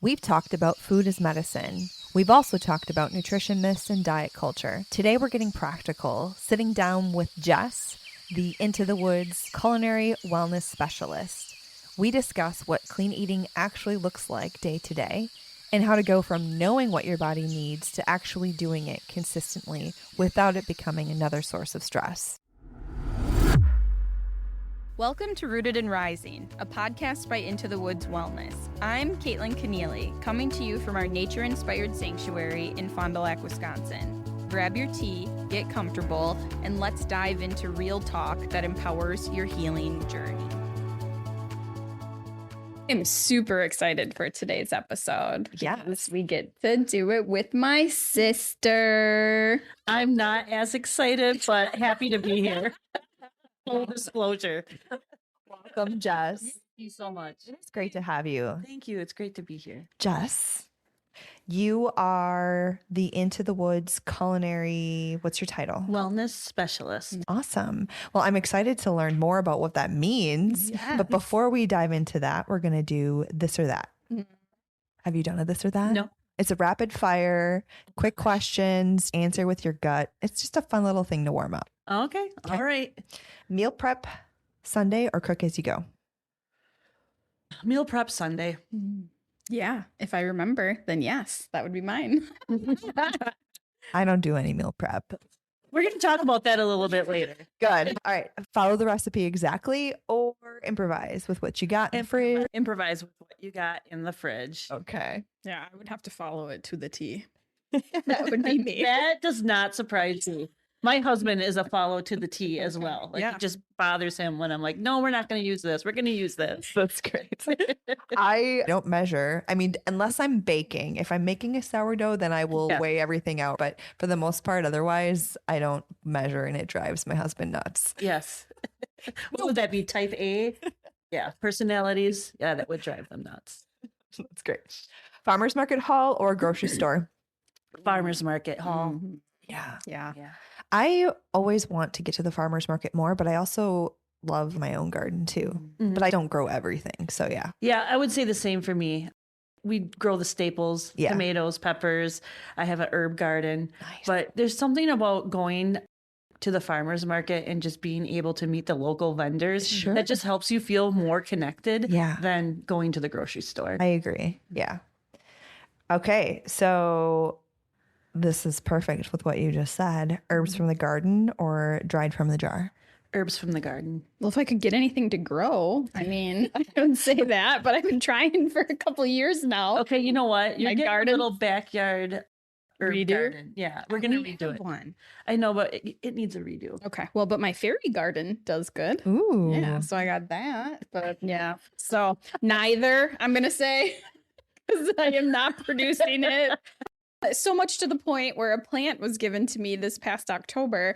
We've talked about food as medicine. We've also talked about nutrition myths and diet culture. Today we're getting practical, sitting down with Jess, the Into the Woods Culinary Wellness Specialist. We discuss what clean eating actually looks like day to day and how to go from knowing what your body needs to actually doing it consistently without it becoming another source of stress. Welcome to Rooted and Rising, a podcast by Into the Woods Wellness. I'm Jenny and Kaitlyn, coming to you from our nature-inspired sanctuary in Fond du Lac, Wisconsin. Grab your tea, get comfortable, and let's dive into real talk that empowers your healing journey. I'm super excited for today's episode. Yes. We get to do it with my sister. I'm not as excited, but happy to be here. Full disclosure. Welcome, Jess. Thank you so much. It's great to have you. Thank you. It's great to be here. Jess, you are the Into the Woods Culinary, what's your title? Wellness specialist. Awesome. Well, I'm excited to learn more about what that means. Yes. But before we dive into that, we're going to do this or that. Mhm. Have you done a this or that? No. It's a rapid fire, quick questions, answer with your gut. It's just a fun little thing to warm up. Okay. All right. Meal prep Sunday or cook as you go? Meal prep Sunday. Yeah, if I remember, then yes, that would be mine. I don't do any meal prep. We're going to talk about that a little bit later. Good. All right. Follow the recipe exactly or improvise with what you got in the fridge. Improvise with what you got in the fridge. Okay. Yeah, I would have to follow it to the T. That would be me. That does not surprise me. My husband is a follow to the T as well. Like Yeah. it just bothers him when I'm like, no, we're not going to use this. We're going to use this. That's great. I don't measure. I mean, unless I'm baking. If I'm making a sourdough, then I will Yeah. weigh everything out. But for the most part, otherwise, I don't measure and it drives my husband nuts. Yes. What would that be? Type A? Yeah. Personalities. Yeah, that would drive them nuts. That's great. Farmer's market haul or grocery store? Farmer's market hall. Mhm. Yeah. Yeah. Yeah. I always want to get to the farmer's market more, but I also love my own garden too. Mhm. But I don't grow everything. So yeah. Yeah, I would say the same for me. We grow the staples, Yeah. tomatoes, peppers. I have an herb garden. Nice. But there's something about going to the farmer's market and just being able to meet the local vendors Sure. that just helps you feel more connected Yeah. than going to the grocery store. I agree. Yeah. Okay. So this is perfect with what you just said. Herbs from the garden or dried from the jar? Herbs from the garden. Well, if I could get anything to grow, I mean, I don't say that, but I've been trying for a couple years now. Okay, you know what? You're My getting garden? a little backyard herb Redo? garden. Yeah, we're going to We redo have it. one. I know, but it needs a redo. Okay. Well, but my fairy garden does good. Ooh. Yeah. So I got that. But yeah. So neither, I'm going to say, because I am not producing it. So much to the point where a plant was given to me this past October,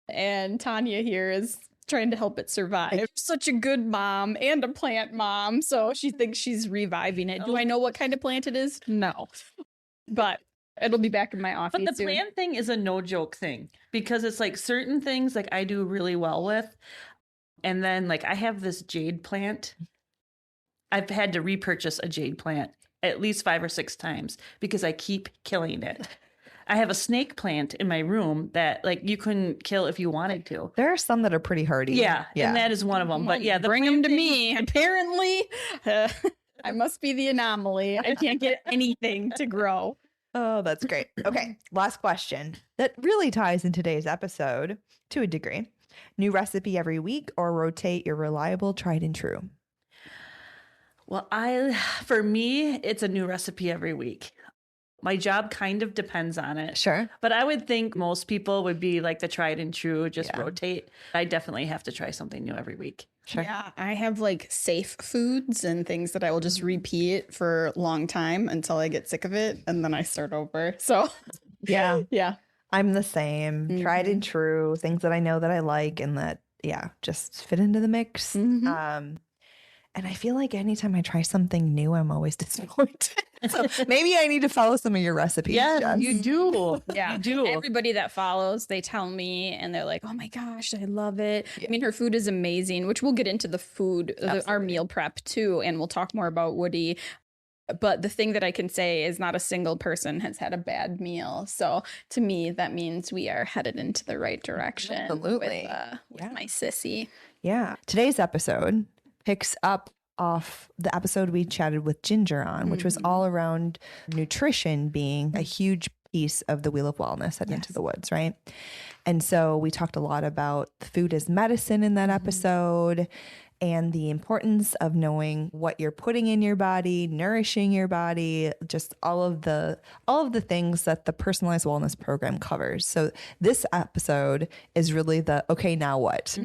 and Tanya here is trying to help it survive. Such a good mom and a plant mom. So she thinks she's reviving it. Do I know what kind of plant it is? No. But it'll be back in my office But the soon. plant thing is a no joke thing because it's like certain things like I do really well with. And then like I have this jade plant. I've had to repurchase a jade plant at least 5 or 6 times because I keep killing it. I have a snake plant in my room that like you couldn't kill if you wanted to. There are some that are pretty hardy. Yeah, and that is one of them. But yeah, the bring them plant to thing- me. Apparently, I must be the anomaly. I can't get anything to grow. Oh, that's great. Okay. Last question that really ties in today's episode to a degree. New recipe every week or rotate your reliable tried and true? Well, for me, it's a new recipe every week. My job kind of depends on it. Sure. But I would think most people would be like the tried and true, just Yeah. rotate. I definitely have to try something new every week. Sure. Yeah, I have like safe foods and things that I will just repeat for a long time until I get sick of it and then I start over. So, Yeah. yeah. I'm the same. Tried and true. Things that I know that I like and that, yeah, just fit into the mix. Mhm. And I feel like anytime I try something new, I'm always disappointed. So maybe I need to follow some of your recipes. Yeah, Jess. you do. Yeah. You do. Everybody that follows, they tell me and they're like, oh my gosh, I love it. Yeah. I mean, her food is amazing, which we'll get into the food, our Absolutely. meal prep too. And we'll talk more about Woodie. But the thing that I can say is not a single person has had a bad meal. So to me, that means we are headed into the right direction. Absolutely. With my sissy. Yeah. Today's episode picks up off the episode we chatted with Ginger on, which was all around nutrition being a huge piece of the Wheel of Wellness at Into the Woods, right? And so we talked a lot about food as medicine in that episode, and the importance of knowing what you're putting in your body, nourishing your body, just all of the things that the personalized wellness program covers. So this episode is really the, okay, now what?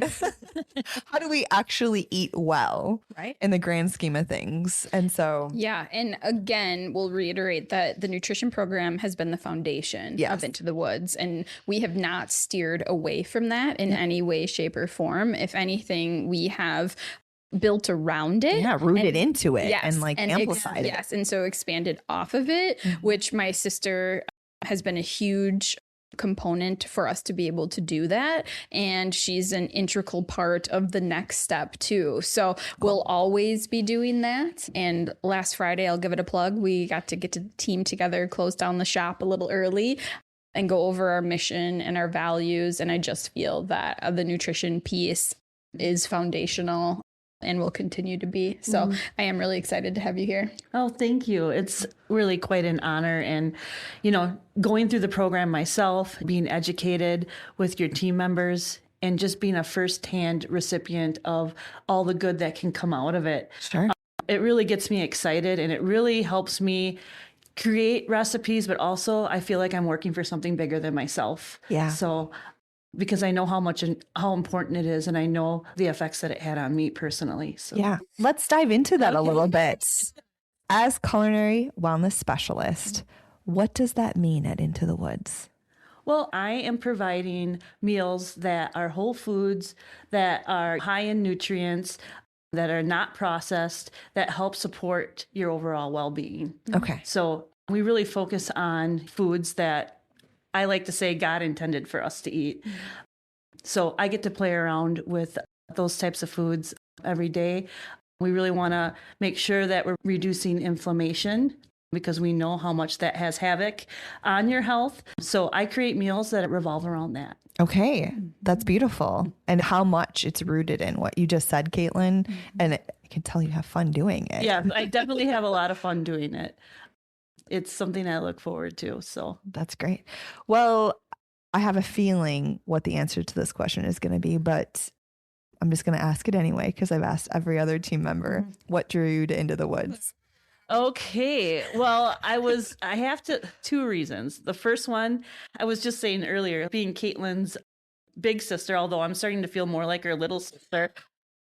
How do we actually eat well, right, in the grand scheme of things? And so yeah, and again, we'll reiterate that the nutrition program has been the foundation of Into the Woods, and we have not steered away from that in any way, shape, or form. If anything, we have built around it, rooted into it, and amplified it. Yes, and so expanded off of it, which my sister has been a huge component for us to be able to do that, and she's an integral part of the next step too. So we'll always be doing that. And last Friday, I'll give it a plug, we got to get the team together, close down the shop a little early, and go over our mission and our values. And I just feel that the nutrition piece is foundational and will continue to be. So I am really excited to have you here. Oh, thank you. It's really quite an honor. And, going through the program myself, being educated with your team members, and just being a firsthand recipient of all the good that can come out of it. Sure. It really gets me excited, and it really helps me create recipes, but also I feel like I'm working for something bigger than myself. Yeah. So because I know how important it is, and I know the effects that it had on me personally. So yeah, let's dive into that a little bit. As culinary wellness specialist, what does that mean at Into the Woods? Well, I am providing meals that are whole foods, that are high in nutrients, that are not processed, that help support your overall well-being. Okay. So we really focus on foods that I like to say God intended for us to eat. So I get to play around with those types of foods every day. We really want to make sure that we're reducing inflammation, because we know how much that has havoc on your health. So I create meals that revolve around that. Okay, that's beautiful. And how much it's rooted in what you just said, Kaitlyn. And I can tell you have fun doing it. Yeah, I definitely have a lot of fun doing it. It's something I look forward to. So that's great. Well, I have a feeling what the answer to this question is going to be, but I'm just going to ask it anyway, because I've asked every other team member, what drew you to Into the Woods? Okay. Well, I have two reasons. The first one, I was just saying earlier, being Kaitlyn's big sister, although I'm starting to feel more like her little sister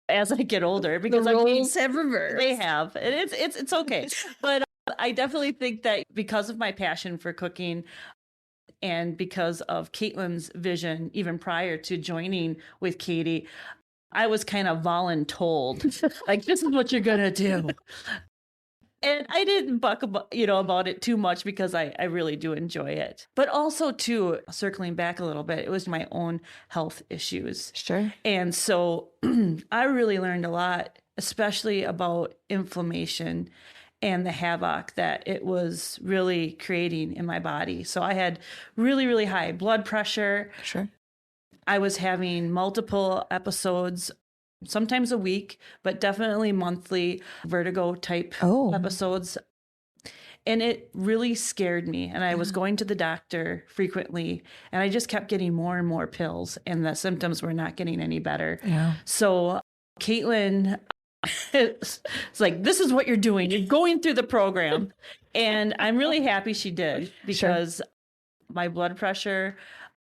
as I get older, because the roles have reversed. They have. And it's okay. But I definitely think that because of my passion for cooking, and because of Kaitlyn's vision, even prior to joining with Katie, I was kind of voluntold, like, this is what you're going to do. And I didn't buck about it too much, because I really do enjoy it. But also, too, circling back a little bit, it was my own health issues. Sure. And so I really learned a lot, especially about inflammation and the havoc that it was really creating in my body. So I had really, really high blood pressure. Sure. I was having multiple episodes, sometimes a week, but definitely monthly vertigo type episodes. And it really scared me. And I was going to the doctor frequently, and I just kept getting more and more pills, and the symptoms were not getting any better. Yeah. So Kaitlyn, it's like, this is what you're doing. You're going through the program. And I'm really happy she did, because my blood pressure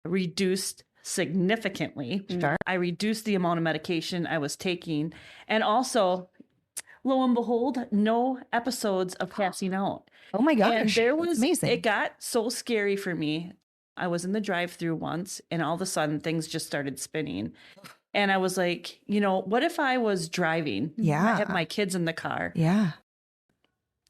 reduced significantly. Sure. I reduced the amount of medication I was taking. And also, lo and behold, no episodes of passing out. Oh my gosh. And there was, amazing. It got so scary for me. I was in the drive-through once, and all of a sudden things just started spinning. And I was like, what if I was driving? Yeah. I have my kids in the car. Yeah.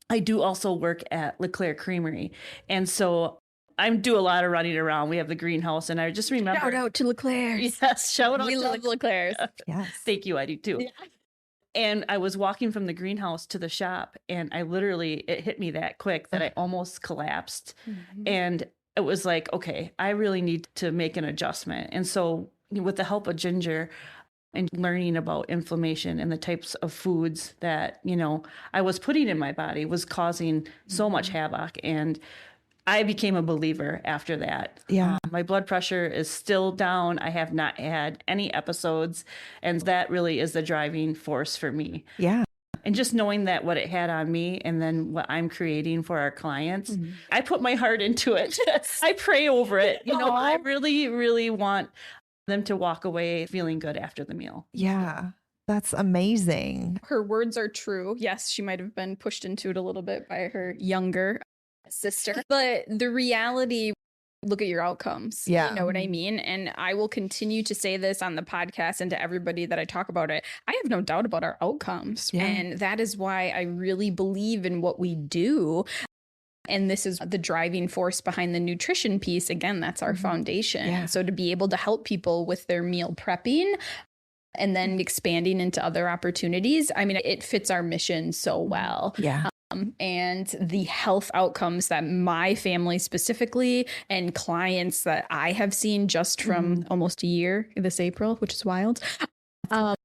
I do also work at LeClaire Creamery. And so I do a lot of running around. We have the greenhouse, and I just remember. Shout out to LeClaire. Yes, shout out. We love LeClaire. Yes. Thank you. I do too. Yeah. And I was walking from the greenhouse to the shop, and it hit me that quick that I almost collapsed. And it was like, okay, I really need to make an adjustment. And so with the help of ginger and learning about inflammation and the types of foods that, I was putting in my body was causing so much havoc. And I became a believer after that. Yeah. My blood pressure is still down. I have not had any episodes. And that really is the driving force for me. Yeah. And just knowing that what it had on me and then what I'm creating for our clients, I put my heart into it. I pray over it. I really, really want them to walk away feeling good after the meal. Yeah. That's amazing. Her words are true. Yes, she might have been pushed into it a little bit by her younger sister, but the reality, look at your outcomes. Yeah. You know what I mean? And I will continue to say this on the podcast and to everybody that I talk about it. I have no doubt about our outcomes. Yeah. And that is why I really believe in what we do. And this is the driving force behind the nutrition piece. Again, that's our foundation. Yeah. So to be able to help people with their meal prepping and then expanding into other opportunities, I mean, it fits our mission so well. Yeah. And the health outcomes that my family specifically and clients that I have seen just from almost a year this April, which is wild.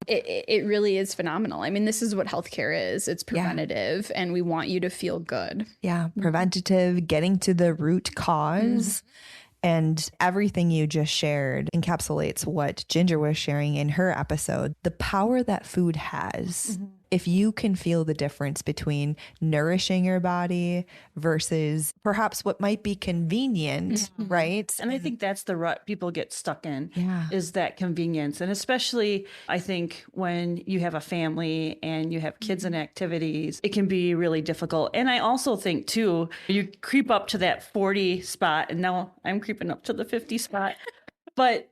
It really is phenomenal. I mean, this is what healthcare is. It's preventative and we want you to feel good. Yeah. Preventative, getting to the root cause. And everything you just shared encapsulates what Ginger was sharing in her episode, the power that food has. If you can feel the difference between nourishing your body versus perhaps what might be convenient, right? And I think that's the rut people get stuck in, Yeah. is that convenience. And especially, I think, when you have a family and you have kids and activities, it can be really difficult. And I also think, too, you creep up to that 40 spot, and now I'm creeping up to the 50 spot. But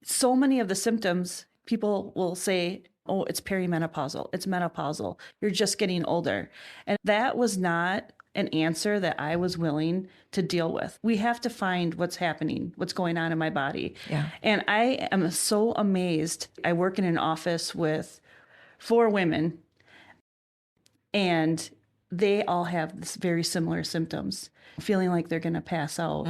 so many of the symptoms, people will say, oh, it's perimenopausal, it's menopausal, you're just getting older. And that was not an answer that I was willing to deal with. We have to find what's happening, what's going on in my body. Yeah. And I am so amazed. I work in an office with 4 women, and they all have this very similar symptoms, feeling like they're going to pass out.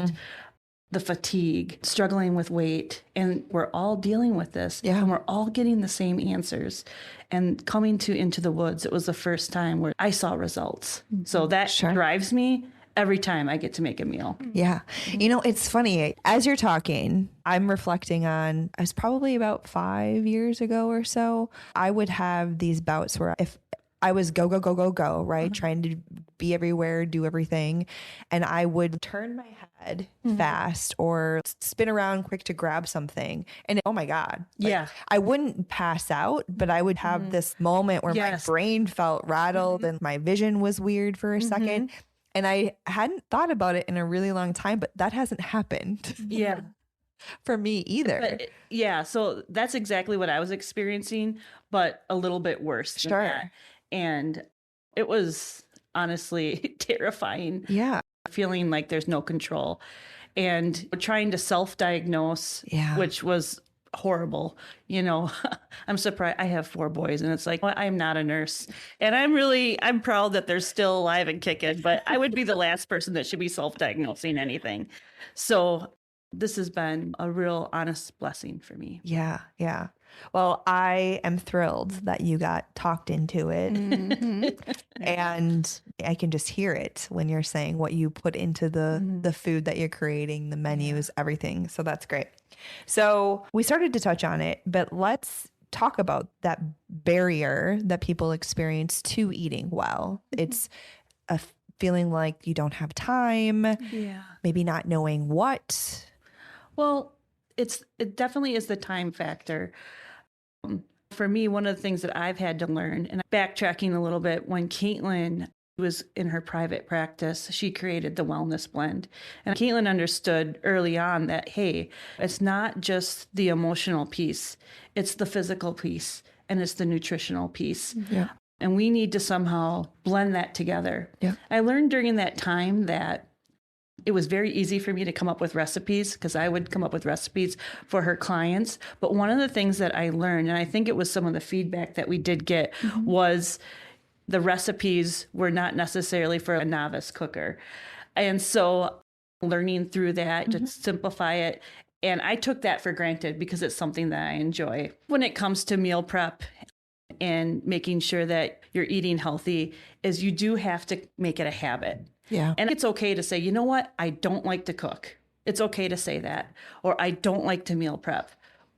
The fatigue, struggling with weight, and we're all dealing with this. Yeah. And we're all getting the same answers. And coming to Into the Woods, it was the first time where I saw results. So that drives me every time I get to make a meal. Yeah. It's funny. As you're talking, I'm reflecting on, I was probably about 5 years ago or so, I would have these bouts where if I was go, right? Trying to be everywhere, do everything. And I would turn my head fast or spin around quick to grab something. And oh my God. I wouldn't pass out, but I would have this moment where my brain felt rattled and my vision was weird for a second. And I hadn't thought about it in a really long time, but that hasn't happened. Yeah. For me either. But, so that's exactly what I was experiencing, but a little bit worse than that. And it was honestly terrifying. Yeah. Feeling like there's no control and trying to self-diagnose, which was horrible. I'm surprised. I have 4 boys, and it's like, well, I'm not a nurse. And I'm proud that they're still alive and kicking, but I would be the last person that should be self-diagnosing anything. So this has been a real honest blessing for me. Yeah. Yeah. Well, I am thrilled that you got talked into it. And I can just hear it when you're saying what you put into the food that you're creating, the menus, everything. So that's great. So we started to touch on it, but let's talk about that barrier that people experience to eating well. It's a feeling like you don't have time, maybe not knowing what. Well, it definitely is the time factor. For me, one of the things that I've had to learn, and backtracking a little bit, when Kaitlyn was in her private practice, she created the wellness blend. And Kaitlyn understood early on that, hey, it's not just the emotional piece, it's the physical piece, and it's the nutritional piece. Yeah. And we need to somehow blend that together. Yeah. I learned during that time that It was very easy for me to come up with recipes because I would come up with recipes for her clients. But one of the things that I learned, and I think it was some of the feedback that we did get, was the recipes were not necessarily for a novice cooker. And so learning through that to simplify it. And I took that for granted because it's something that I enjoy. When it comes to meal prep and making sure that you're eating healthy, is you do have to make it a habit. Yeah. And it's okay to say, you know what? I don't like to cook. It's okay to say that. Or I don't like to meal prep.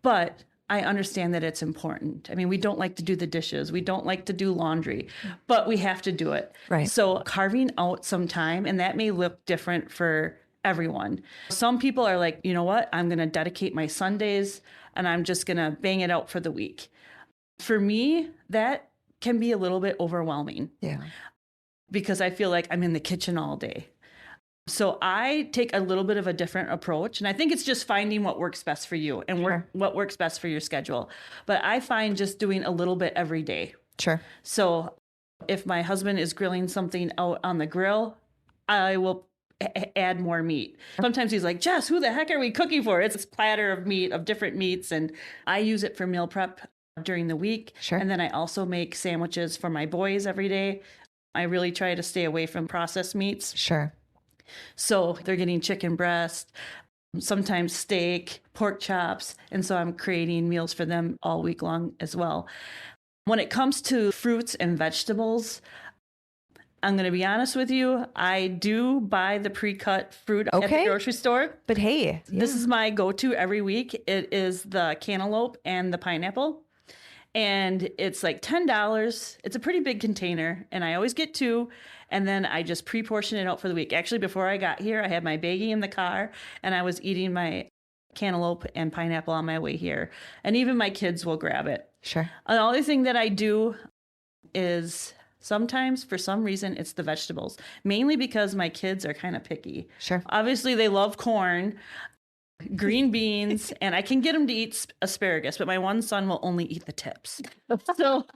But I understand that it's important. I mean, we don't like to do the dishes. We don't like to do laundry, but we have to do it. Right. So carving out some time, and that may look different for everyone. Some people are like, you know what? I'm going to dedicate my Sundays and I'm just going to bang it out for the week. For me, that can be a little bit overwhelming. Yeah. Because I feel like I'm in the kitchen all day. So I take a little bit of a different approach. And I think it's just finding what works best for you and what works best for your schedule. But I find just doing a little bit every day. Sure. So if my husband is grilling something out on the grill, I will add more meat. Sometimes he's like, Jess, who the heck are we cooking for? It's this platter of meat, of different meats. And I use it for meal prep during the week. Sure. And then I also make sandwiches for my boys every day. I really try to stay away from processed meats. Sure. So they're getting chicken breast, sometimes steak, pork chops. And so I'm creating meals for them all week long as well. When it comes to fruits and vegetables, I'm going to be honest with you. I do buy the pre-cut fruit at the grocery store. But hey, This is my go-to every week. It is the cantaloupe and the pineapple. And it's like $10. It's a pretty big container. And I always get 2. And then I just pre-portion it out for the week. Actually, before I got here, I had my baggie in the car and I was eating my cantaloupe and pineapple on my way here. And even my kids will grab it. Sure. Another thing that I do is sometimes, for some reason, it's the vegetables. Mainly because my kids are kind of picky. Sure. Obviously, they love corn, green beans, and I can get them to eat asparagus, but my one son will only eat the tips. So,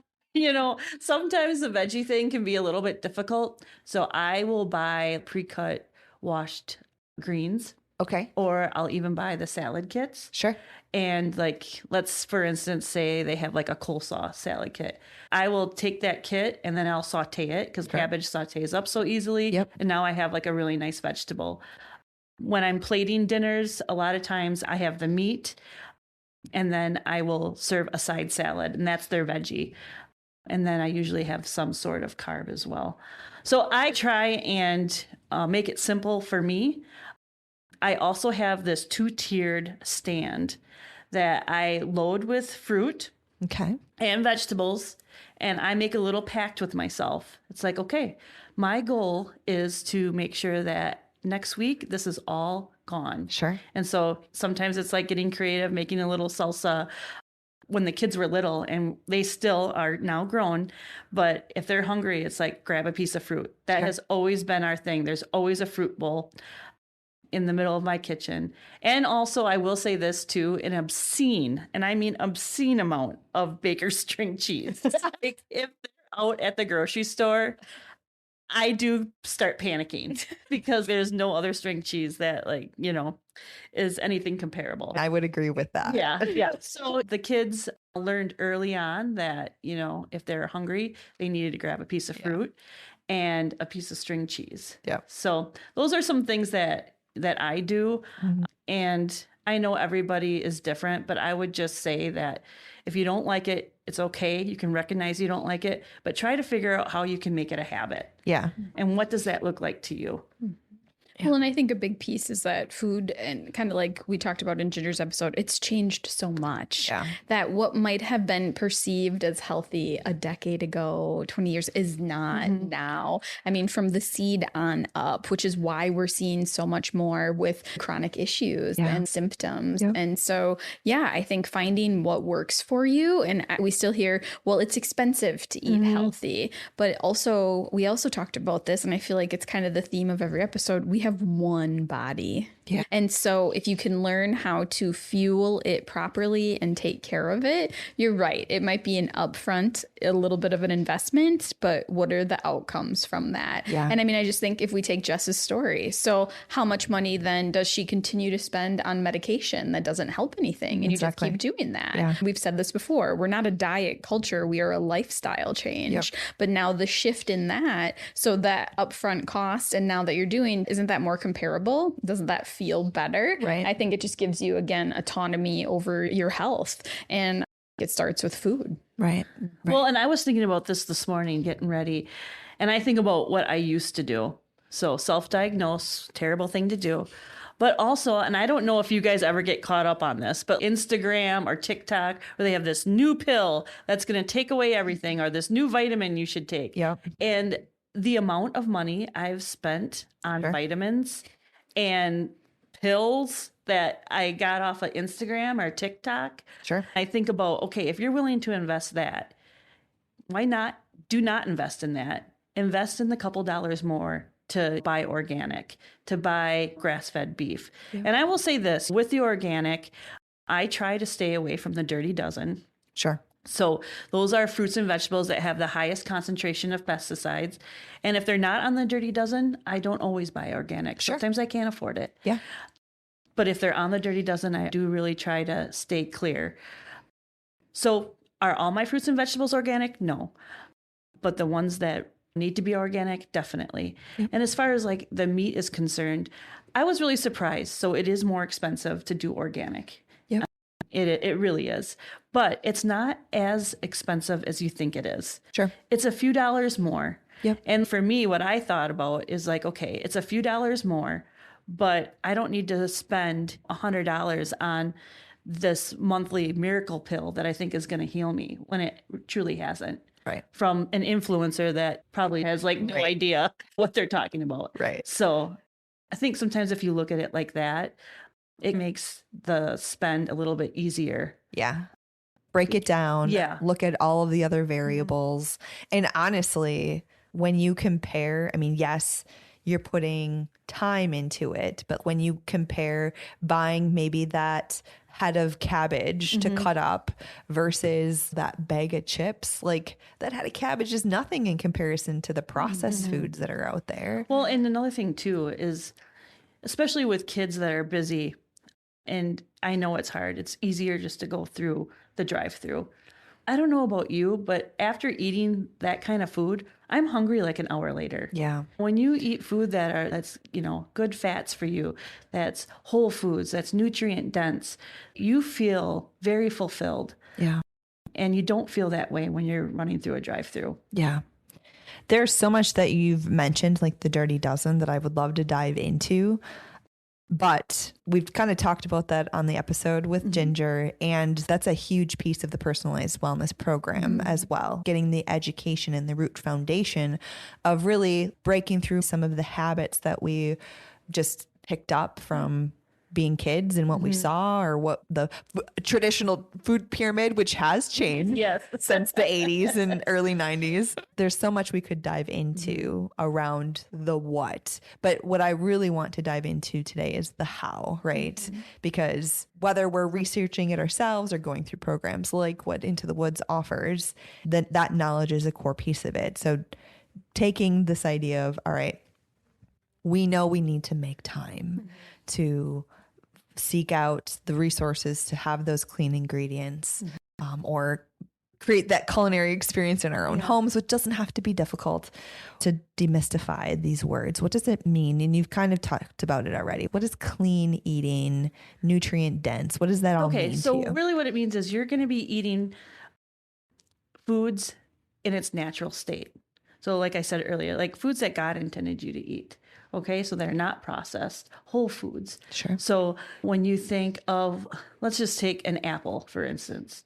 sometimes the veggie thing can be a little bit difficult. So I will buy pre-cut washed greens. Okay. Or I'll even buy the salad kits. Sure. And let's, for instance, say they have like a coleslaw salad kit. I will take that kit and then I'll saute it because cabbage sautés up so easily. Yep. And now I have like a really nice vegetable. When I'm plating dinners, a lot of times I have the meat and then I will serve a side salad and that's their veggie. And then I usually have some sort of carb as well. So I try and make it simple for me. I also have this 2-tiered stand that I load with fruit and vegetables, and I make a little pact with myself. It's like, okay, my goal is to make sure that next week, this is all gone. Sure. And so sometimes it's like getting creative, making a little salsa. When the kids were little, and they still are now grown, but if they're hungry, it's like grab a piece of fruit. That has always been our thing. There's always a fruit bowl in the middle of my kitchen. And also, I will say this too, an obscene, and I mean obscene amount of Baker's string cheese. Like if they're out at the grocery store, I do start panicking because there's no other string cheese that is anything comparable. I would agree with that. Yeah. So the kids learned early on that, if they're hungry, they needed to grab a piece of fruit and a piece of string cheese. Yeah. So those are some things that I do. Mm-hmm. And I know everybody is different, but I would just say that if you don't like it, it's okay. You can recognize you don't like it, but try to figure out how you can make it a habit. Yeah. And what does that look like to you? Well, and I think a big piece is that food, and kind of like we talked about in Ginger's episode, it's changed so much that what might have been perceived as healthy a decade ago, 20 years, is not now. I mean, from the seed on up, which is why we're seeing so much more with chronic issues and symptoms. Yep. And so, I think finding what works for you, and we still hear, well, it's expensive to eat healthy, but also, we also talked about this, and I feel like it's kind of the theme of every episode. We have have one body. Yeah. And so if you can learn how to fuel it properly and take care of it, you're right. It might be an upfront, a little bit of an investment, but what are the outcomes from that? Yeah. And I mean, I just think if we take Jess's story, so how much money then does she continue to spend on medication that doesn't help anything? And Exactly. you just keep doing that. Yeah. We've said this before. We're not a diet culture. We are a lifestyle change. But now the shift in that, so that upfront cost and now that you're doing, isn't that more comparable? Doesn't that feel better? Right. I think it just gives you, again, autonomy over your health. And it starts with food. Right. Well, and I was thinking about this morning, getting ready, and I think about what I used to do. So self-diagnose, terrible thing to do. But also, and I don't know if you guys ever get caught up on this, but Instagram or TikTok, where they have this new pill that's going to take away everything, or this new vitamin you should take. Yeah. And the amount of money I've spent on vitamins and pills that I got off of Instagram or TikTok. Sure. I think about, okay, if you're willing to invest that, why not? Do not invest in that. Invest in the couple dollars more to buy organic, to buy grass-fed beef. Yeah. And I will say this, with the organic, I try to stay away from the dirty dozen. Sure. So those are fruits and vegetables that have the highest concentration of pesticides. And if they're not on the dirty dozen, I don't always buy organic. Sure. Sometimes I can't afford it. Yeah. But if they're on the dirty dozen, I do really try to stay clear. So are all my fruits and vegetables organic? No. But the ones that need to be organic, definitely. Yep. And as far as like the meat is concerned, I was really surprised. So it is more expensive to do organic. Yep. It really is. But it's not as expensive as you think it is. Sure. It's a few dollars more. Yep. And for me, what I thought about is like, okay, it's a few dollars more, but I don't need to spend $100 on this monthly miracle pill that I think is going to heal me when it truly hasn't. Right. From an influencer that probably has like no idea what they're talking about. Right. So I think sometimes if you look at it like that, it makes the spend a little bit easier. Yeah. Break it down. Yeah. Look at all of the other variables. And honestly, when you compare, I mean, yes, you're putting time into it, but when you compare buying maybe that head of cabbage to cut up versus that bag of chips, like that head of cabbage is nothing in comparison to the processed foods that are out there. Well, and another thing too is, especially with kids that are busy, and I know it's hard, it's easier just to go through the drive-through. I don't know about you, but after eating that kind of food, I'm hungry like an hour later. Yeah. When you eat food that's, good fats for you, that's whole foods, that's nutrient dense, you feel very fulfilled. Yeah. And you don't feel that way when you're running through a drive-through. Yeah. There's so much that you've mentioned, like the dirty dozen, that I would love to dive into. But we've kind of talked about that on the episode with Ginger, and that's a huge piece of the personalized wellness program as well. Getting the education and the root foundation of really breaking through some of the habits that we just picked up from being kids and what we saw, or what the traditional food pyramid, which has changed since the 80s and early 90s. There's so much we could dive into around the what. But what I really want to dive into today is the how, right? Because whether we're researching it ourselves or going through programs like what Into the Woods offers, that knowledge is a core piece of it. So taking this idea of, all right, we know we need to make time to seek out the resources to have those clean ingredients, or create that culinary experience in our own homes, which doesn't have to be difficult. To demystify these words, what does it mean? And you've kind of talked about it already. What is clean eating, nutrient dense? What does that all mean so to you? Really what it means is you're going to be eating foods in its natural state. So like I said earlier, like foods that God intended you to eat. Okay, so they're not processed, whole foods. Sure. So when you think of, let's just take an apple, for instance.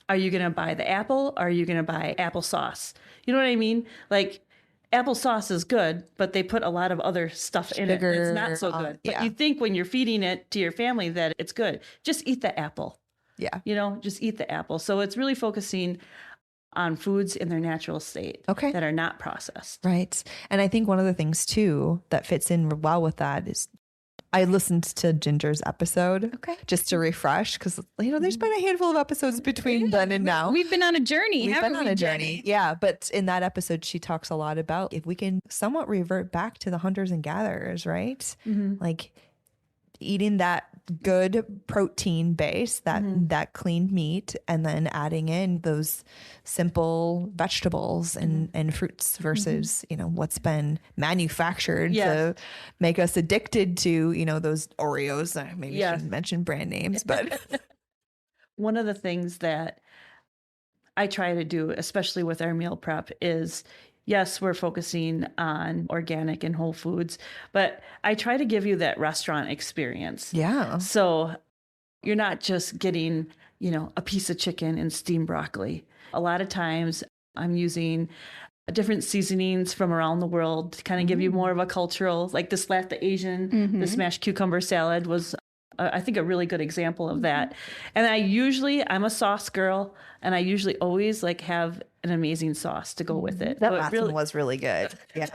Are you going to buy the apple, or are you going to buy applesauce? You know what I mean? Like applesauce is good, but they put a lot of other stuff in it. It's not so good. But you think when you're feeding it to your family that it's good. Just eat the apple. Yeah. Just eat the apple. So it's really focusing on foods in their natural state Okay. that are not processed. Right. And I think one of the things too that fits in well with that is I listened to Ginger's episode just to refresh because, there's been a handful of episodes between then and now. We've been on a journey. We've haven't been on we, a Jenny? journey. Yeah. But in that episode, she talks a lot about if we can somewhat revert back to the hunters and gatherers, right? Like eating that good protein base, that clean meat, and then adding in those simple vegetables and fruits versus, what's been manufactured to make us addicted to, those Oreos. Maybe I shouldn't mention brand names, but one of the things that I try to do, especially with our meal prep, is yes, we're focusing on organic and whole foods, but I try to give you that restaurant experience. Yeah. So you're not just getting, a piece of chicken and steamed broccoli. A lot of times I'm using different seasonings from around the world to kind of give you more of a cultural, like this the Asian, the smashed cucumber salad was I think a really good example of that. And I'm a sauce girl, and I usually always have an amazing sauce to go with it. That So last one was really good. Yeah.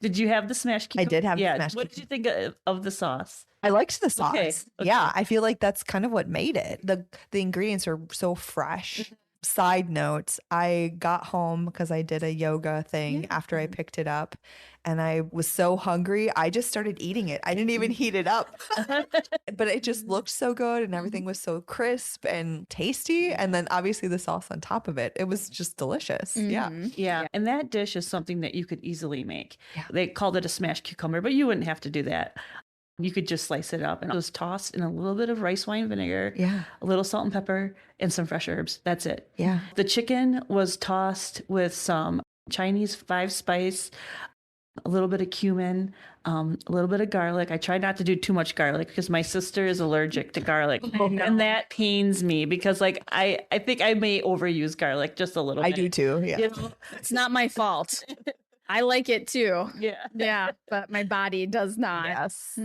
Did you have the smashed cucumber? I did have the smashed What did you think of the sauce? I liked the sauce. Okay. Yeah, I feel like that's kind of what made it. The ingredients are so fresh. Side note, I got home because I did a yoga thing after I picked it up, and I was so hungry. I just started eating it. I didn't even heat it up, but it just looked so good and everything was so crisp and tasty. And then obviously the sauce on top of it. It was just delicious. Yeah. Yeah. And that dish is something that you could easily make. Yeah. They called it a smashed cucumber, but you wouldn't have to do that. You could just slice it up and it was tossed in a little bit of rice wine vinegar, a little salt and pepper, and some fresh herbs. That's it. Yeah. The chicken was tossed with some Chinese 5-spice, a little bit of cumin, a little bit of garlic. I try not to do too much garlic because my sister is allergic to garlic. And that pains me because I think I may overuse garlic just a little bit. I do too. Yeah. It's not my fault. I like it too. Yeah. Yeah. But my body does not. Yes.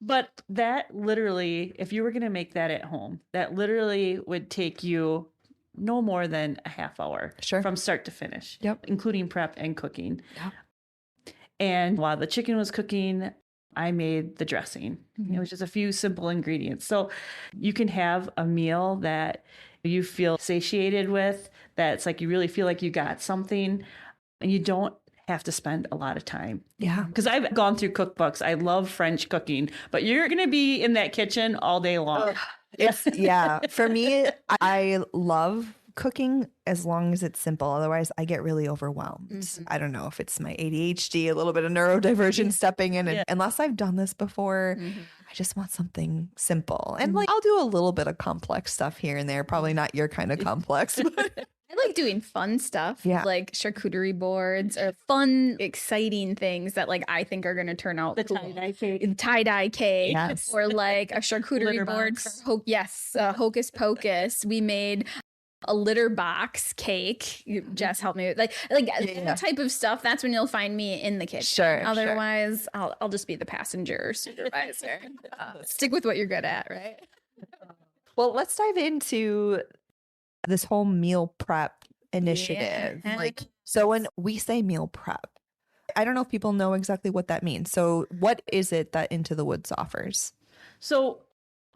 But that literally, if you were going to make that at home, that literally would take you no more than a half hour from start to finish, including prep and cooking. Yep. And while the chicken was cooking, I made the dressing. It was just a few simple ingredients. So you can have a meal that you feel satiated with, that's you really feel like you got something, and you don't have to spend a lot of time. Yeah. Because I've gone through cookbooks. I love French cooking, but you're going to be in that kitchen all day long. For me, I love cooking as long as it's simple. Otherwise, I get really overwhelmed. I don't know if it's my ADHD, a little bit of neurodivergent stepping in. And unless I've done this before, I just want something simple. And I'll do a little bit of complex stuff here and there. Probably not your kind of complex. But I like doing fun stuff, like charcuterie boards or fun, exciting things that I think are going to turn out cool. Tie-dye cake, or a charcuterie board. Hocus Pocus. We made a litter box cake. Jess helped me with that type of stuff. That's when you'll find me in the kitchen. Sure. Otherwise, I'll just be the passenger supervisor. Stick with what you're good at, right? Well, let's dive into this whole meal prep initiative. So when we say meal prep, I don't know if people know exactly what that means. So what is it that Into the Woods offers? So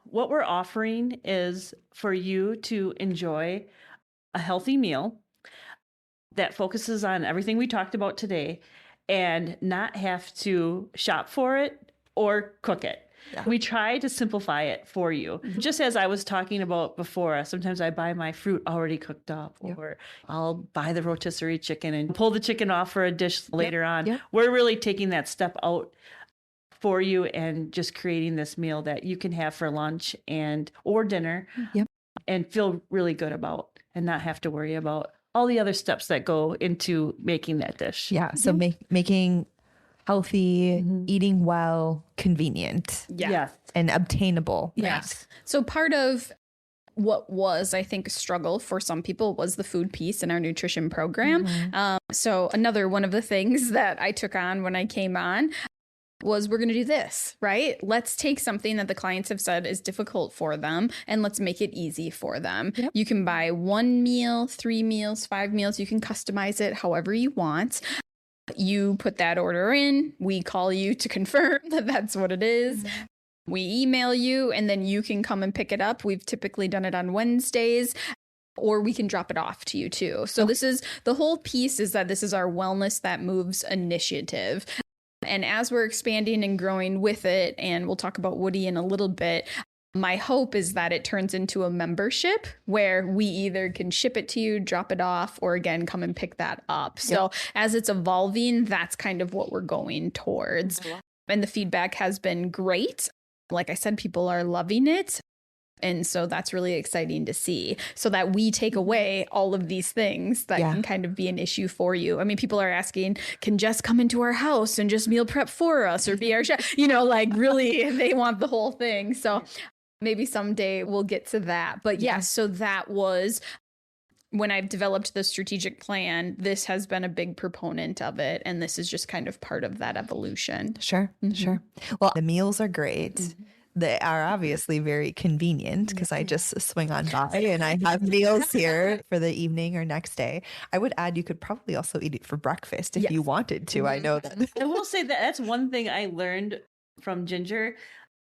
what we're offering is for you to enjoy a healthy meal that focuses on everything we talked about today and not have to shop for it or cook it. Yeah. We try to simplify it for you. Just as I was talking about before, sometimes I buy my fruit already cooked up, or I'll buy the rotisserie chicken and pull the chicken off for a dish later on. We're really taking that step out for you and just creating this meal that you can have for lunch or dinner and feel really good about and not have to worry about all the other steps that go into making that dish. Yeah. So making healthy, eating well, convenient, and obtainable. Yes. So part of what was, I think, a struggle for some people was the food piece in our nutrition program. So another one of the things that I took on when I came on was we're going to do this, right? Let's take something that the clients have said is difficult for them and let's make it easy for them. Yep. You can buy 1 meal, 3 meals, 5 meals. You can customize it however you want. You put that order in. We call you to confirm that that's what it is. Mm-hmm. We email you and then you can come and pick it up. We've typically done it on Wednesdays. Or we can drop it off to you too. So This is the whole piece is that this is our Wellness That Moves initiative. And as we're expanding and growing with it, and we'll talk about Woodie in a little bit, my hope is that it turns into a membership where we either can ship it to you, drop it off, or again, come and pick that up. So as it's evolving, that's kind of what we're going towards. And the feedback has been great. Like I said, people are loving it. And so that's really exciting to see so that we take away all of these things that can kind of be an issue for you. I mean, people are asking, can Jess come into our house and just meal prep for us or be our chef? You know, like really, they want the whole thing. So maybe someday we'll get to that. But so that was when I've developed the strategic plan, this has been a big proponent of it. And this is just kind of part of that evolution. Sure. Well, the meals are great. Mm-hmm. They are obviously very convenient because I just swing on by and I have meals here for the evening or next day. I would add you could probably also eat it for breakfast if you wanted to. I know that. I will say that that's one thing I learned from Ginger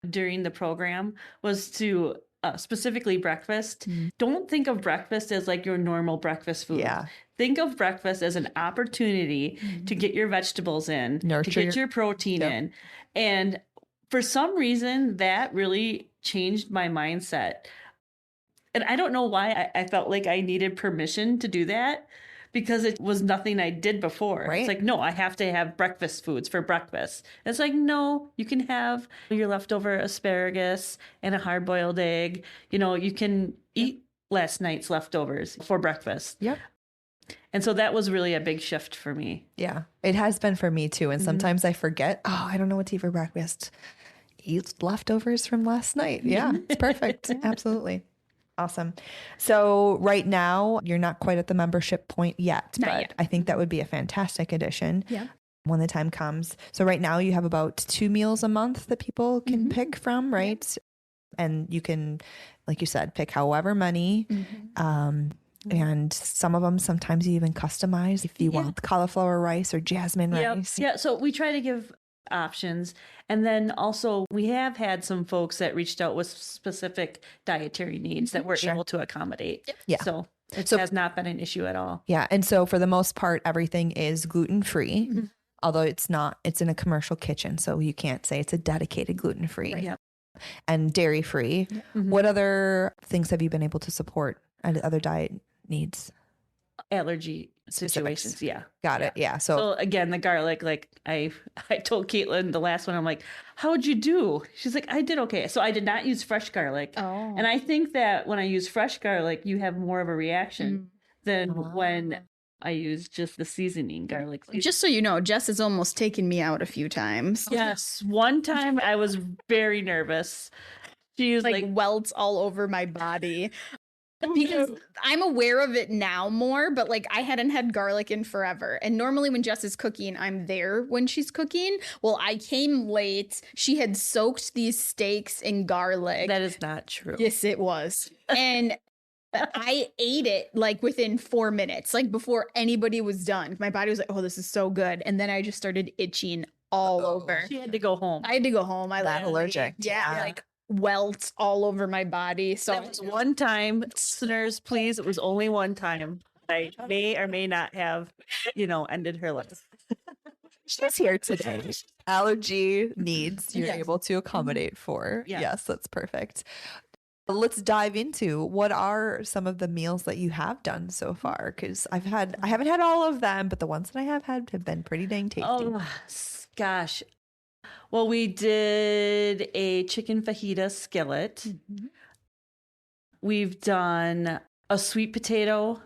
during the program was to specifically breakfast. Don't think of breakfast as like your normal breakfast food. Yeah. Think of breakfast as an opportunity to get your vegetables in, to get your protein in. And for some reason, that really changed my mindset. And I don't know why I felt like I needed permission to do that because it was nothing I did before. Right. It's like, no, I have to have breakfast foods for breakfast. And it's like, no, you can have your leftover asparagus and a hard-boiled egg. You know, you can eat last night's leftovers for breakfast. Yep. And so that was really a big shift for me. Yeah, it has been for me too. And sometimes I forget, I don't know what to eat for breakfast. Eat leftovers from last night. Yeah, it's perfect. Absolutely. Awesome. So right now, you're not quite at the membership point yet, but I think that would be a fantastic addition when the time comes. So right now you have about 2 meals a month that people can pick from, right? And you can, like you said, pick however many. And some of them, sometimes you even customize if you want cauliflower rice or jasmine rice. Yeah. So we try to give options. And then also we have had some folks that reached out with specific dietary needs that we're able to accommodate. Yeah. So it has not been an issue at all. Yeah. And so for the most part, everything is gluten-free, although it's in a commercial kitchen. So you can't say it's a dedicated gluten-free and dairy-free. What other things have you been able to support and other diet needs? Allergy situations. Yeah. Got it. Yeah. So again, the garlic, like I told Kaitlyn the last one, I'm like, how'd you do? She's like, I did okay. So I did not use fresh garlic. And I think that when I use fresh garlic, you have more of a reaction than when I use just the seasoning garlic. Just so you know, Jess has almost taken me out a few times. Yes. One time I was very nervous. She was like welts all over my body. Because I'm aware of it now more, but like I hadn't had garlic in forever. And normally when Jess is cooking, I'm there when she's cooking. Well, I came late. She had soaked these steaks in garlic. That is not true. Yes, it was. And I ate it like within 4 minutes, like before anybody was done. My body was like, oh, this is so good. And then I just started itching all over. She had to go home. I had to go home. I that allergic. Yeah. Like welts all over my body. So that was one time, listeners, please. It was only one time. I may or may not have, ended her life. She's here today. Allergy needs you're able to accommodate for. Yes, that's perfect. Let's dive into what are some of the meals that you have done so far? Because I haven't had all of them, but the ones that I have had have been pretty dang tasty. Oh gosh. Well, we did a chicken fajita skillet. We've done a sweet potato,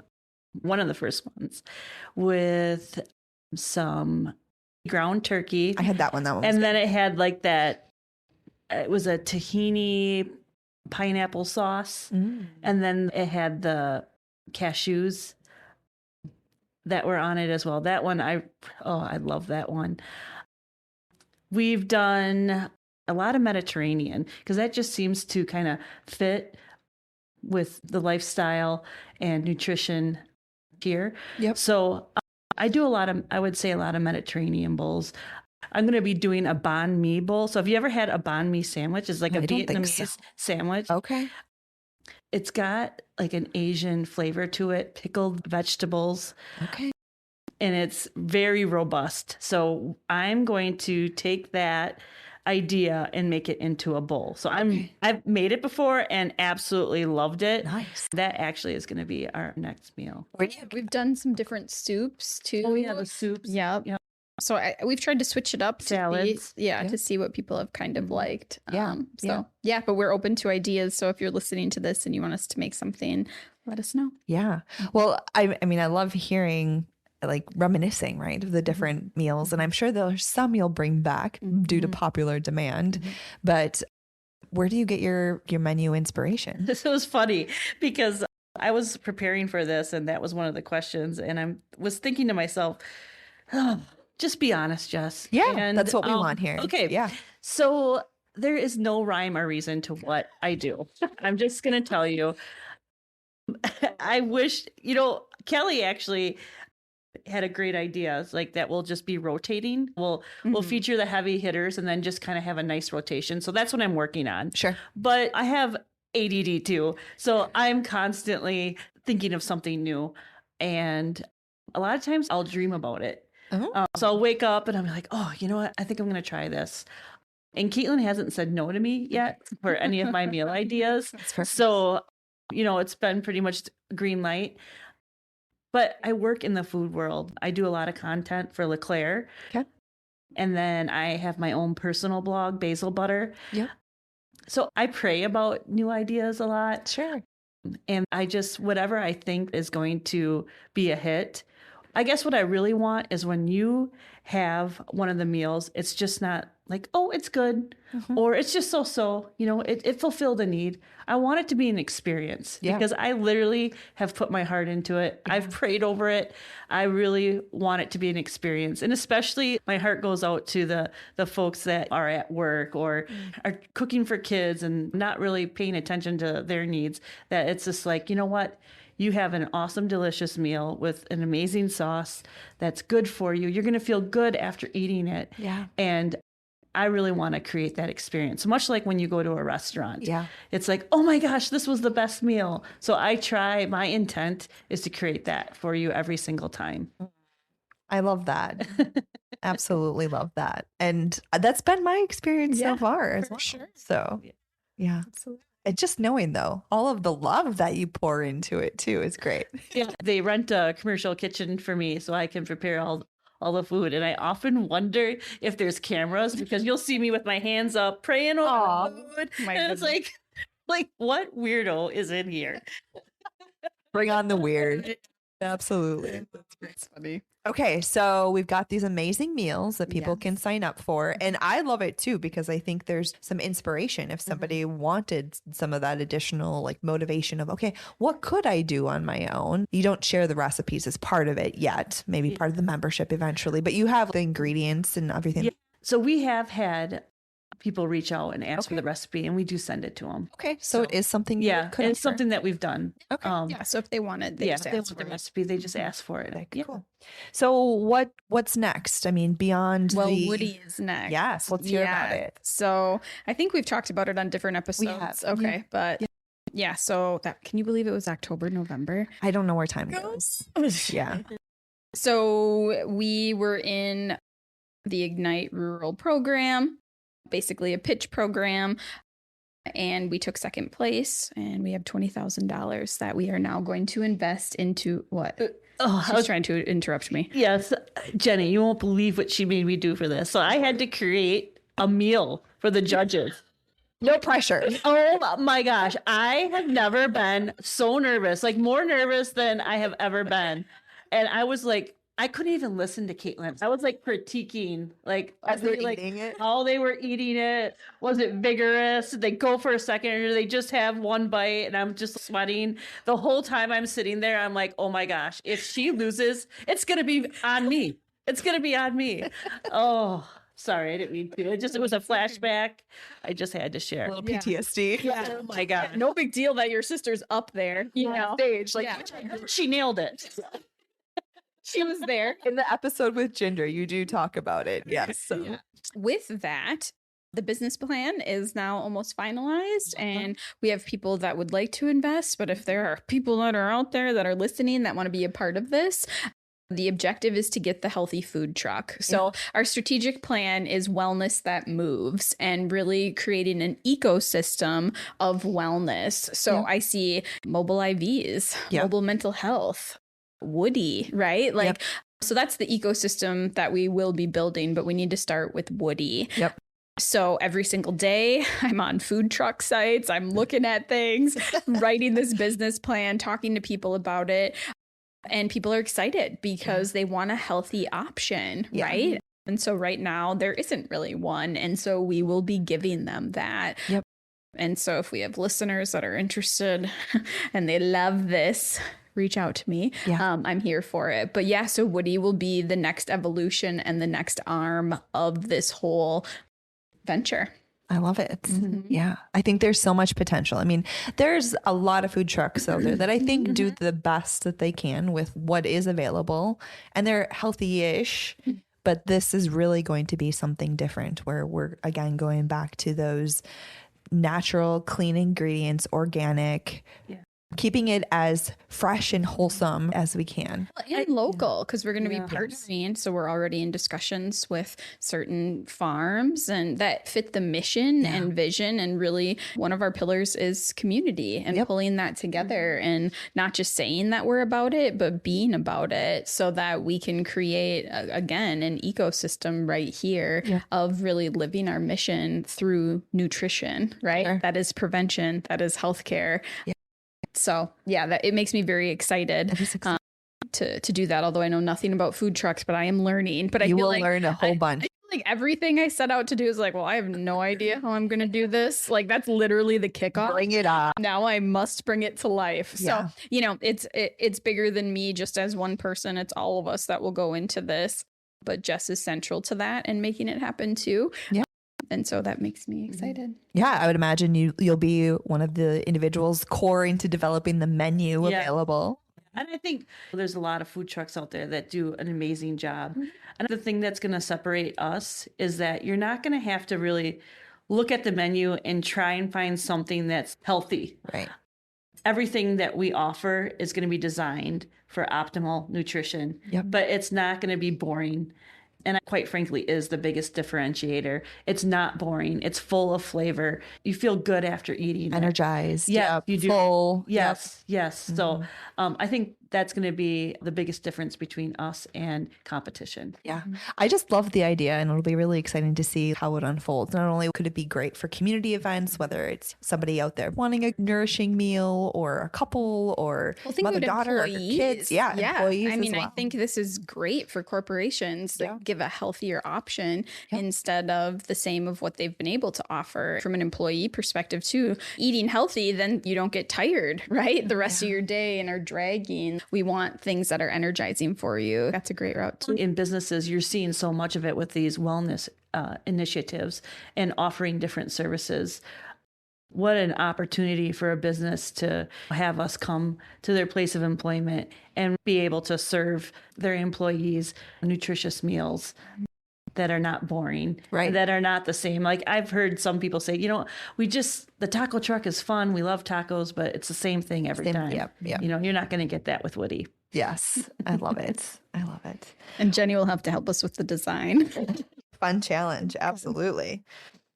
one of the first ones, with some ground turkey. I had that one. And then it had like that, it was a tahini pineapple sauce. And then it had the cashews that were on it as well. That one, I love that one. We've done a lot of Mediterranean because that just seems to kind of fit with the lifestyle and nutrition here. Yep. So I do I would say a lot of Mediterranean bowls. I'm going to be doing a banh mi bowl. So have you ever had a banh mi sandwich? It's like a Vietnamese sandwich. Okay. It's got like an Asian flavor to it, pickled vegetables. Okay. And it's very robust. So I'm going to take that idea and make it into a bowl. So I've made it before and absolutely loved it. Nice. That actually is going to be our next meal. We've done some different soups too. Oh yeah, the soups. Yep. So we've tried to switch it up. Salads. To see what people have kind of liked. Yeah. But we're open to ideas. So if you're listening to this and you want us to make something, let us know. Yeah. Well, I mean, I love hearing, like, reminiscing, right, of the different meals. And I'm sure there's some you'll bring back due to popular demand. But where do you get your menu inspiration? This was funny because I was preparing for this and that was one of the questions. And I was thinking to myself, oh, just be honest, Jess. Yeah, and, that's what we want here. Okay. Yeah. So there is no rhyme or reason to what I do. I'm just going to tell you. I wish, Kelly actually had a great idea. It's like that we'll just be rotating. We'll feature the heavy hitters and then just kind of have a nice rotation. So that's what I'm working on. Sure. But I have ADD too. So I'm constantly thinking of something new. And a lot of times I'll dream about it. Oh. So I'll wake up and I'm like, oh, you know what? I think I'm going to try this. And Kaitlyn hasn't said no to me yet for any of my meal ideas. So, it's been pretty much green light. But I work in the food world. I do a lot of content for LeClaire. Okay. And then I have my own personal blog, Basil Butter. Yeah. So I pray about new ideas a lot. Sure. And whatever I think is going to be a hit. I guess what I really want is when you have one of the meals, it's just not like, oh, it's good, or it's just so, it fulfilled a need. I want it to be an experience because I literally have put my heart into it. I've prayed over it. I really want it to be an experience. And especially my heart goes out to the folks that are at work or are cooking for kids and not really paying attention to their needs, that it's just like, you know what? You have an awesome, delicious meal with an amazing sauce that's good for you. You're going to feel good after eating it. Yeah. And I really want to create that experience, much like when you go to a restaurant. Yeah. It's like, oh my gosh, this was the best meal. So my intent is to create that for you every single time. I love that. Absolutely love that. And that's been my experience so far as well. Sure. So, yeah. Absolutely. And just knowing, though, all of the love that you pour into it, too, is great. Yeah. They rent a commercial kitchen for me so I can prepare all the food. And I often wonder if there's cameras because you'll see me with my hands up praying over the food. And it's like, what weirdo is in here? Bring on the weird. Absolutely. That's funny. Okay, so we've got these amazing meals that people can sign up for. And I love it too, because I think there's some inspiration if somebody wanted some of that additional like motivation of, okay, what could I do on my own? You don't share the recipes as part of it yet, maybe part of the membership eventually, but you have the ingredients and everything. Yeah. So we have had people reach out and ask for the recipe and we do send it to them. Okay. So it is something. It's something that we've done. Okay. So if they want it, they just if they ask want the for it. recipe, they just ask for it. Okay, cool. So what's next? I mean, beyond Woodie is next. Yes, let's hear about it. So I think we've talked about it on different episodes. We have. Okay, but so can you believe it was October, November? I don't know where time goes. Yeah. So we were in the Ignite Rural program, basically a pitch program, and we took second place, and we have $20,000 that we are now going to invest into what? She's trying to interrupt me. Yes, Jenny, you won't believe what she made me do for this. So I had to create a meal for the judges. No pressure. Oh my gosh. I have never been so nervous, like more nervous than I have ever been. And I was like, I couldn't even listen to Kaitlyn. I was like critiquing, like as they're eating it, how they were eating it. Was it vigorous? Did they go for a second, or did they just have one bite? And I'm just sweating the whole time I'm sitting there. I'm like, oh my gosh, if she loses, it's gonna be on me. It's gonna be on me. Oh, Sorry, I didn't mean to. It was a flashback. I just had to share. A little PTSD. Yeah. Oh my God. No big deal that your sister's up there, you know, stage. Like, She nailed it. she was there. In the episode with Ginger, you do talk about it. Yes. So. With that, the business plan is now almost finalized, and we have people that would like to invest. But if there are people that are out there that are listening that want to be a part of this, the objective is to get the healthy food truck. So our strategic plan is wellness that moves, and really creating an ecosystem of wellness. So I see mobile IVs, mobile mental health, Woodie, right? Like, so that's the ecosystem that we will be building, but we need to start with Woodie. Yep. So every single day I'm on food truck sites, I'm looking at things, writing this business plan, talking to people about it. And people are excited because they want a healthy option, right? And so right now there isn't really one. And so we will be giving them that. Yep. And so if we have listeners that are interested and they love this, reach out to me. I'm here for it. But yeah, so Woodie will be the next evolution and the next arm of this whole venture. I love it. Yeah. I think there's so much potential. I mean, there's a lot of food trucks out there that I think do the best that they can with what is available, and they're healthy-ish, but this is really going to be something different, where we're again going back to those natural, clean ingredients, organic, keeping it as fresh and wholesome as we can. And local, because we're going to be partnering. So we're already in discussions with certain farms and that fit the mission and vision. And really one of our pillars is community and pulling that together, and not just saying that we're about it, but being about it, so that we can create, again, an ecosystem right here of really living our mission through nutrition, right? That is prevention, that is healthcare. So that it makes me very excited to do that. Although I know nothing about food trucks, but I am learning. But you will learn a whole bunch. I feel like everything I set out to do is like, well, I have no idea how I'm going to do this. Like, that's literally the kickoff. Bring it up. Now I must bring it to life. So, you know, it's bigger than me just as one person. It's all of us that will go into this. But Jess is central to that and making it happen too. Yeah. And so that makes me excited. Yeah, I would imagine you'll be one of the individuals core into developing the menu available. And I think there's a lot of food trucks out there that do an amazing job. And the thing that's going to separate us is that you're not going to have to really look at the menu and try and find something that's healthy. Right. Everything that we offer is going to be designed for optimal nutrition, but it's not going to be boring. And quite frankly, is the biggest differentiator. It's not boring. It's full of flavor. You feel good after eating. Energized. Yeah, you do. Full. Yes. So I think that's going to be the biggest difference between us and competition. Yeah. I just love the idea, and it'll be really exciting to see how it unfolds. Not only could it be great for community events, whether it's somebody out there wanting a nourishing meal, or a couple, or mother, daughter, or kids. Employees. I mean, I think this is great for corporations that give a healthier option instead of the same of what they've been able to offer. From an employee perspective too, eating healthy, then you don't get tired, right? The rest of your day and are dragging. We want things that are energizing for you. That's a great route too. In businesses, you're seeing so much of it with these wellness initiatives and offering different services. What an opportunity for a business to have us come to their place of employment and be able to serve their employees nutritious meals that are not boring, that are not the same. Like, I've heard some people say, the taco truck is fun. We love tacos, but it's the same thing every time. You know, you're not going to get that with Woodie. Yes. I love it. I love it. And Jenny will have to help us with the design. Fun challenge. Absolutely.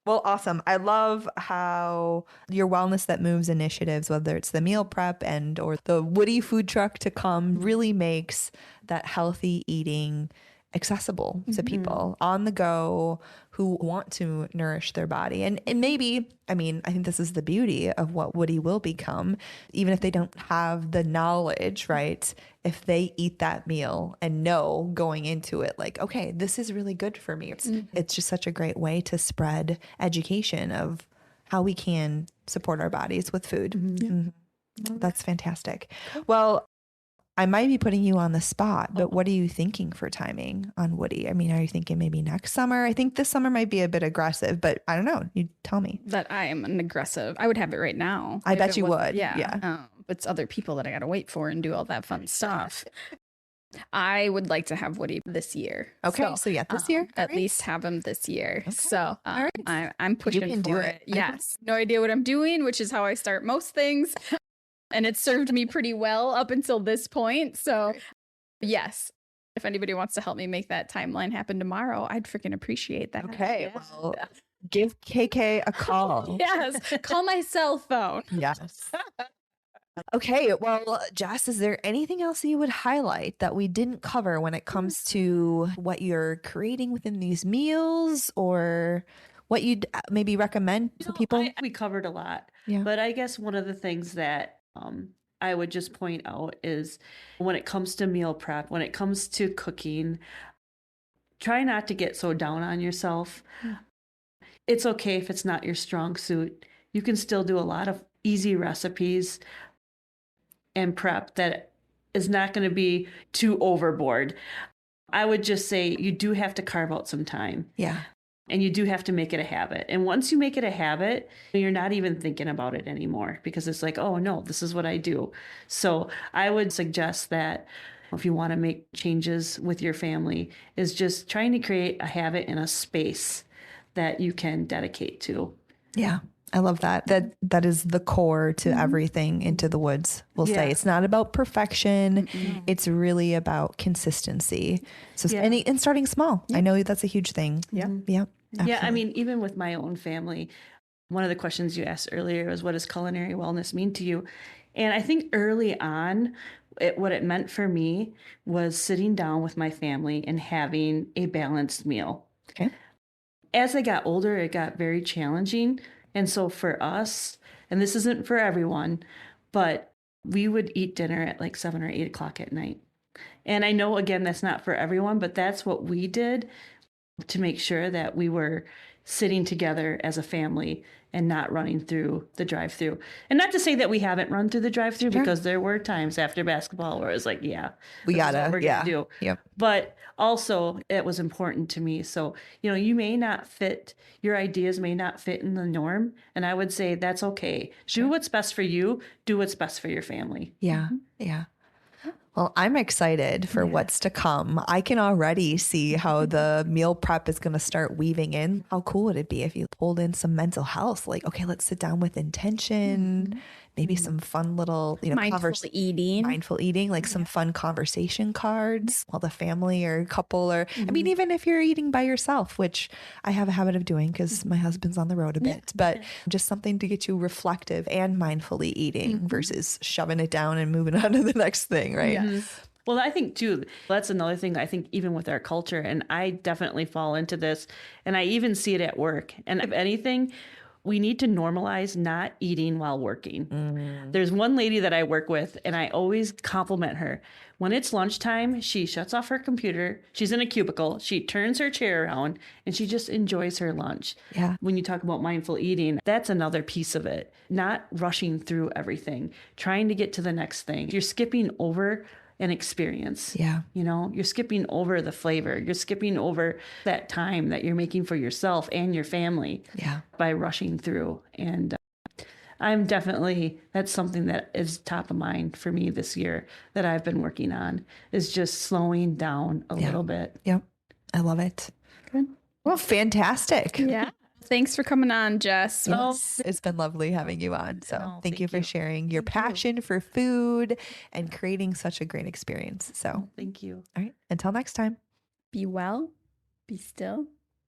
Well, awesome. I love how your Wellness That Moves initiatives, whether it's the meal prep or the Woodie food truck to come, really makes that healthy eating accessible to people on the go who want to nourish their body. And maybe, I mean, I think this is the beauty of what Woodie will become, even if they don't have the knowledge, right? If they eat that meal and know going into it, like, okay, this is really good for me. It's just such a great way to spread education of how we can support our bodies with food. That's fantastic. Well, I might be putting you on the spot, but what are you thinking for timing on Woodie? I mean, are you thinking maybe next summer? I think this summer might be a bit aggressive, but I don't know. You tell me. That I am an aggressive. I would have it right now. I if bet it you wasn't- would. Yeah. It's other people that I got to wait for and do all that fun stuff. I would like to have Woodie this year. Okay. So yeah, this year? At All right. least have him this year. Okay. So All right. I'm pushing can for do it. it. Okay. Yes. No idea what I'm doing, which is how I start most things. And it served me pretty well up until this point. So yes, if anybody wants to help me make that timeline happen tomorrow, I'd freaking appreciate that. Okay. Yeah. Well, give KK a call. Yes. Call my cell phone. Yes. Okay, well, Jess, is there anything else you would highlight that we didn't cover when it comes to what you're creating within these meals, or what you'd maybe recommend to people? We covered a lot. Yeah. But I guess one of the things that I would just point out is when it comes to meal prep, when it comes to cooking, try not to get so down on yourself. It's okay if it's not your strong suit. You can still do a lot of easy recipes and prep that is not going to be too overboard. I would just say you do have to carve out some time. Yeah. And you do have to make it a habit. And once you make it a habit, you're not even thinking about it anymore, because it's like, oh no, this is what I do. So I would suggest that if you want to make changes with your family, is just trying to create a habit in a space that you can dedicate to. Yeah. I love that. That is the core to everything Into the Woods. We'll say it's not about perfection. It's really about consistency. So and starting small. I know that's a huge thing. Yeah. Yeah. Yeah. I mean, even with my own family, one of the questions you asked earlier was, what does culinary wellness mean to you? And I think early on, what it meant for me was sitting down with my family and having a balanced meal. Okay. As I got older, it got very challenging. And so for us, and this isn't for everyone, but we would eat dinner at like 7 or 8 o'clock at night. And I know, again, that's not for everyone, but that's what we did to make sure that we were sitting together as a family and not running through the drive-through. And not to say that we haven't run through the drive-through, because there were times after basketball where it was like, we this is gotta, what we're gonna do. Yep. But also it was important to me. So, you may not fit, your ideas may not fit in the norm. And I would say that's okay. Do what's best for you. Do what's best for your family. Yeah. Yeah. Well, I'm excited for what's to come. I can already see how the meal prep is going to start weaving in. How cool would it be if you pulled in some mental health? Like, okay, let's sit down with intention, maybe some fun little, Mindful eating. like some fun conversation cards while the family or couple, or I mean, even if you're eating by yourself, which I have a habit of doing because my husband's on the road a bit, but just something to get you reflective and mindfully eating versus shoving it down and moving on to the next thing, right? Well, I think too, that's another thing I think even with our culture, and I definitely fall into this, and I even see it at work. And if anything, we need to normalize not eating while working. There's one lady that I work with, and I always compliment her. When it's lunchtime, she shuts off her computer. She's in a cubicle. She turns her chair around, and she just enjoys her lunch. Yeah. When you talk about mindful eating, that's another piece of it. Not rushing through everything, trying to get to the next thing. You're skipping over an experience. Yeah. You're skipping over the flavor. You're skipping over that time that you're making for yourself and your family by rushing through. And I'm definitely, that's something that is top of mind for me this year that I've been working on, is just slowing down a little bit. Yep. I love it. Good. Well, fantastic. Yeah. Thanks for coming on, Jess. Yes, it's been lovely having you on. So thank you for sharing your passion for food and creating such a great experience. So Thank you. all right, until next time. Be well, be still,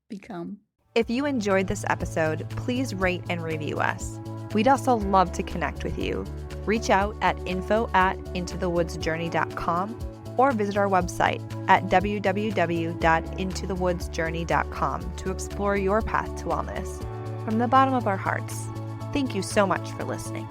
become. If you enjoyed this episode, please rate and review us. We'd also love to connect with you. Reach out at info@intothewoodsjourney.com or visit our website at www.intothewoodsjourney.com to explore your path to wellness. From the bottom of our hearts, thank you so much for listening.